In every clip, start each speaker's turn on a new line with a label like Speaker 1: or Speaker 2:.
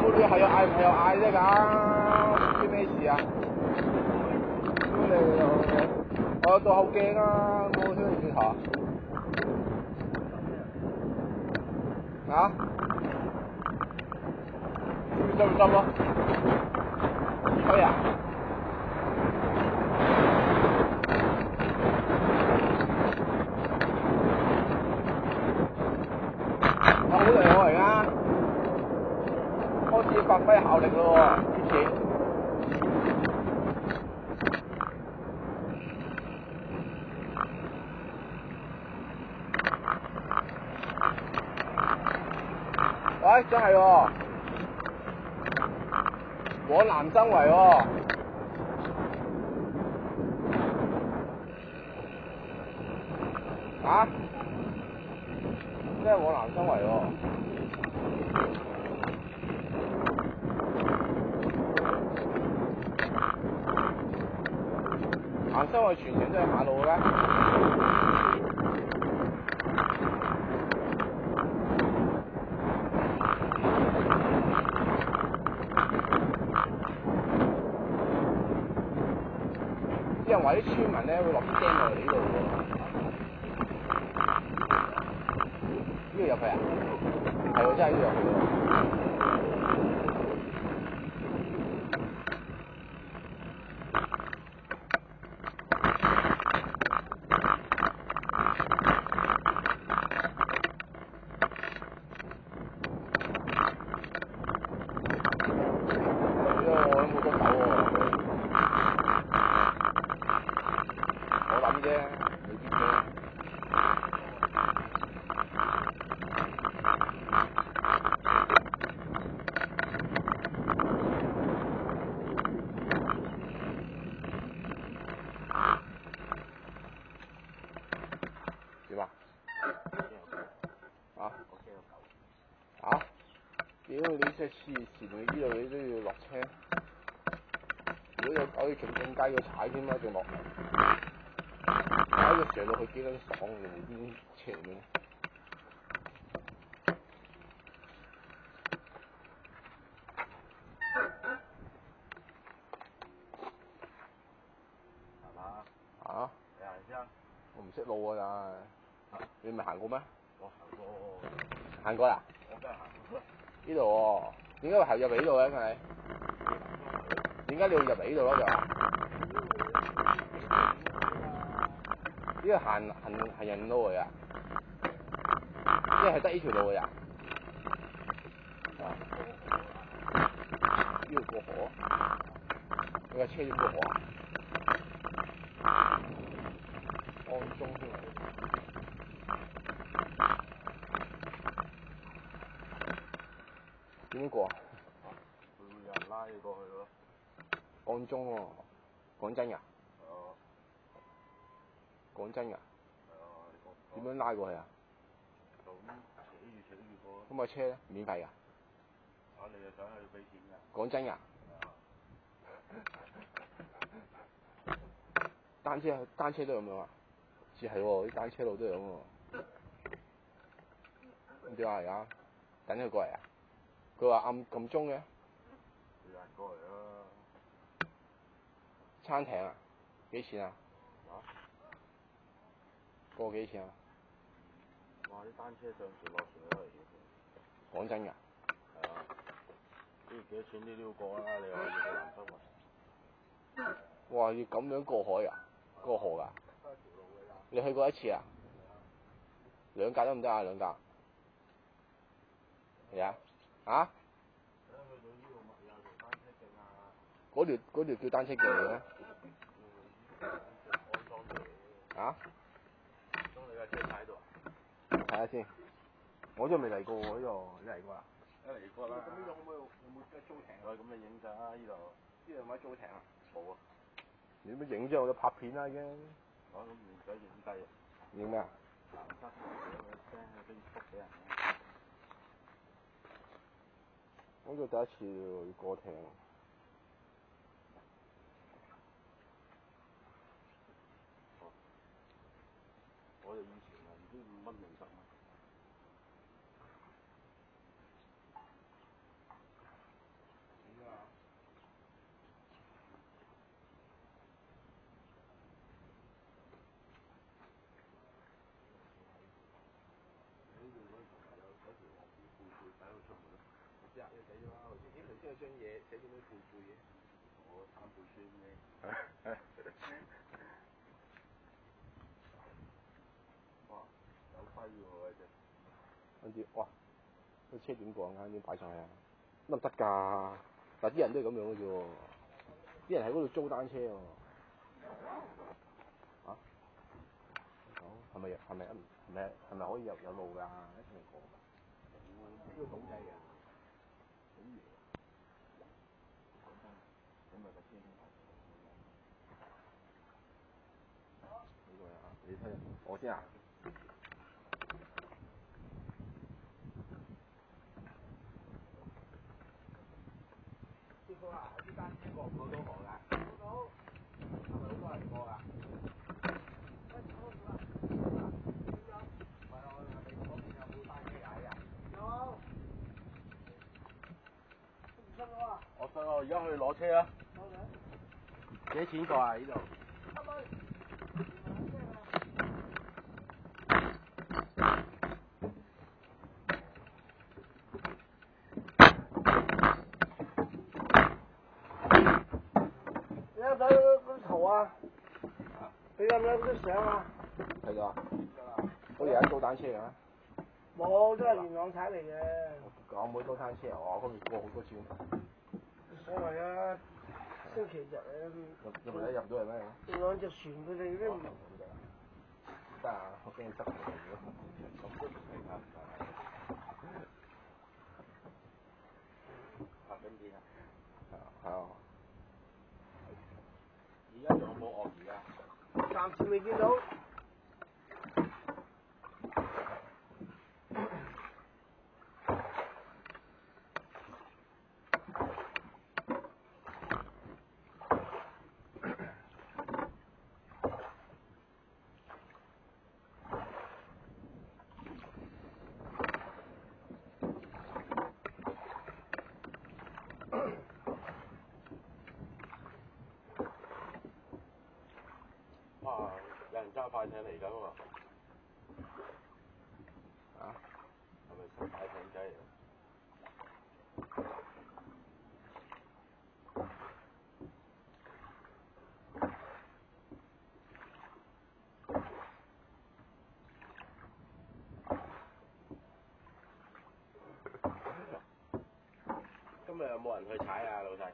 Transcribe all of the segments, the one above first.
Speaker 1: 冇你係又嗌唔係又嗌啫㗎？唔知咩事啊？屌你老味！我到好驚啊！冇出嚟轉頭啊！執唔執咯？吹啊！好厲害而家，開始發揮效力咯喎，啲錢。喂，真係喎，往南生圍喎。啊？真係往南生圍喎。南生圍全程都係馬路嘅咩？啲人話啲村民咧會落啲釘落嚟呢度喎。呢度入去啊？係喎，真係呢度入去喎。點啊？啊？啊？屌你真係黐線！你呢度你都要落車，如果有狗要勁街要踩添啦，仲落嚟，踩到上到去幾撚爽嘅無端斜咩？係嘛？啊？你行先啊？我唔識路啊，但係你咪行過咩？我行過。行過啦？我梗係行過。呢度喎，點解會行入嚟呢度嘅？係點解你要入嚟呢度咯？就呢個行人路嚟啊？即係得呢條路嘅咋？呢度過河？你架車要過河啊？安中先嚟。點樣過啊？會有人拉你過去咯。安中喎，講真㗎？係啊。講真㗎？係啊。點樣拉過去啊？就咁扯住過。咁架車咧？免費㗎？啊！你又想去俾錢㗎？講真㗎？單車都咁樣啊？似係喎，啲單車路都係咁喎。咁點啊？而家等佢過嚟啊？佢話暗撳鐘嘅。有人過嚟啦。餐艇啊？幾錢啊？啊？過幾錢啊？哇！啲單車上船落船都係幾錢？講真㗎？係啊。呢幾多錢你都要過啦，你話要去南生圍。哇！要咁樣過海啊？過河㗎？你去過一次啊？兩格得唔得啊？兩格？係啊？啊？嗰條叫單車徑嚟咩？啊？將你架車踩喺度啊？睇下先，我都未嚟過喎呢度，你嚟過啊？一嚟過啦。咁呢度有冇租艇啊？咁你影相啊呢度？呢度有冇租艇啊？冇啊。你乜影啫？我都拍片啦已經。我都唔使影低啊。影咩啊？我呢度第一次過艇。我哋以前啊唔知5蚊定10蚊。有張嘢寫住啲背背嘅。我3背書咩？哇，有揮喎隻。跟住，哇！個車點過啱先擺上去啊？得唔得㗎？但啲人都係咁樣嘅啫喎，啲人喺嗰度租單車喎。啊？好，係咪可以有路㗎？一定過㗎。呢個倒計啊！好嘢。講真，咁咪個車先排。呢個啊，你睇下，我先啊。師傅啊，啲單車過唔過到河㗎？過到。係咪好多人過㗎？我信我而家去攞車啊！幾多錢個啊？呢度？你有冇睇嗰啲圖啊？你有冇嗰啲相啊？睇到啊！好似有人租單車嘅咩？冇，都係元朗踩嚟嘅。我妹租單車，我嗰邊過好多次。冇所謂啊！星期日啊，入唔入到嚟咩？兩隻船佢哋都唔得啊！我驚你執佢哋咯。咁都唔係㗎。拍緊片啊！係啊。而家仲有冇鱷魚啊？暫時未見到。哇！有人揸快艇嚟緊喎。啊？係咪新快艇仔嚟？今日有冇人去踩啊，老細？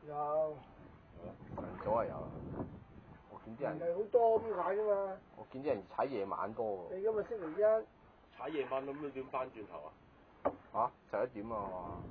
Speaker 1: 有。晨早係有。我見啲人唔係好多咁踩啫嘛。我見啲人踩夜晚多喎。你今日星期一。踩夜晚咁你點翻轉頭啊？嚇？11點啊嘛。